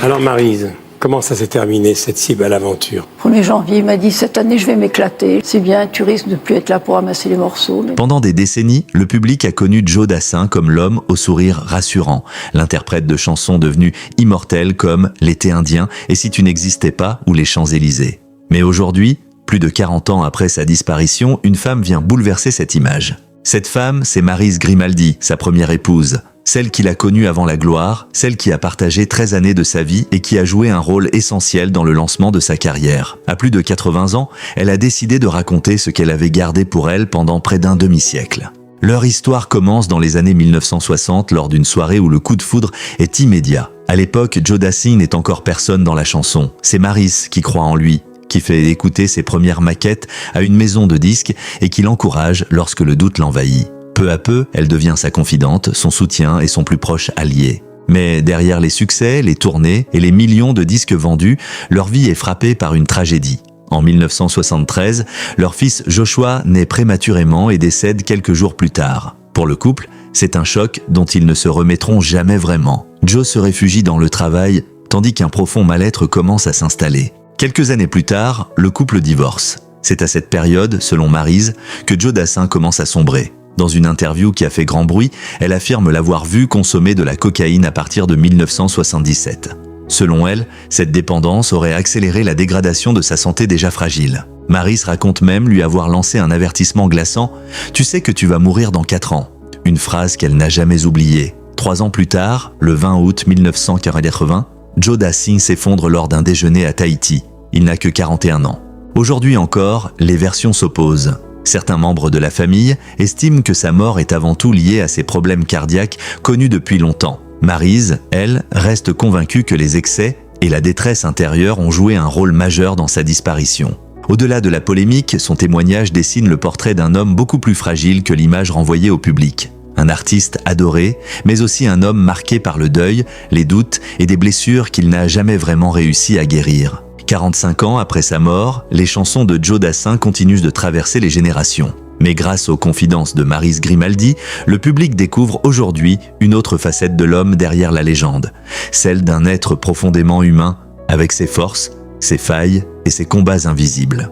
Alors Maryse, comment ça s'est terminé cette si belle aventure? 1er janvier, il m'a dit « Cette année, je vais m'éclater. C'est bien, tu risques de ne plus être là pour ramasser les morceaux. » Pendant des décennies, le public a connu Joe Dassin comme l'homme au sourire rassurant, l'interprète de chansons devenues immortelles comme « L'été indien » et « Si tu n'existais pas » ou « Les Champs-Élysées ». Mais aujourd'hui, plus de 40 ans après sa disparition, une femme vient bouleverser cette image. Cette femme, c'est Maryse Grimaldi, sa première épouse. Celle qu'il a connue avant la gloire, celle qui a partagé 13 années de sa vie et qui a joué un rôle essentiel dans le lancement de sa carrière. À plus de 80 ans, elle a décidé de raconter ce qu'elle avait gardé pour elle pendant près d'un demi-siècle. Leur histoire commence dans les années 1960 lors d'une soirée où le coup de foudre est immédiat. À l'époque, Joe Dassin n'est encore personne dans la chanson. C'est Maryse qui croit en lui, qui fait écouter ses premières maquettes à une maison de disques et qui l'encourage lorsque le doute l'envahit. Peu à peu, elle devient sa confidente, son soutien et son plus proche allié. Mais derrière les succès, les tournées et les millions de disques vendus, leur vie est frappée par une tragédie. En 1973, leur fils Joshua naît prématurément et décède quelques jours plus tard. Pour le couple, c'est un choc dont ils ne se remettront jamais vraiment. Joe se réfugie dans le travail, tandis qu'un profond mal-être commence à s'installer. Quelques années plus tard, le couple divorce. C'est à cette période, selon Maryse, que Joe Dassin commence à sombrer. Dans une interview qui a fait grand bruit, elle affirme l'avoir vu consommer de la cocaïne à partir de 1977. Selon elle, cette dépendance aurait accéléré la dégradation de sa santé déjà fragile. Maryse raconte même lui avoir lancé un avertissement glaçant « Tu sais que tu vas mourir dans 4 ans ». Une phrase qu'elle n'a jamais oubliée. 3 ans plus tard, le 20 août 1980, Joe Dassin s'effondre lors d'un déjeuner à Tahiti. Il n'a que 41 ans. Aujourd'hui encore, les versions s'opposent. Certains membres de la famille estiment que sa mort est avant tout liée à ses problèmes cardiaques connus depuis longtemps. Maryse, elle, reste convaincue que les excès et la détresse intérieure ont joué un rôle majeur dans sa disparition. Au-delà de la polémique, son témoignage dessine le portrait d'un homme beaucoup plus fragile que l'image renvoyée au public. Un artiste adoré, mais aussi un homme marqué par le deuil, les doutes et des blessures qu'il n'a jamais vraiment réussi à guérir. 45 ans après sa mort, les chansons de Joe Dassin continuent de traverser les générations. Mais grâce aux confidences de Maryse Grimaldi, le public découvre aujourd'hui une autre facette de l'homme derrière la légende, celle d'un être profondément humain, avec ses forces, ses failles et ses combats invisibles.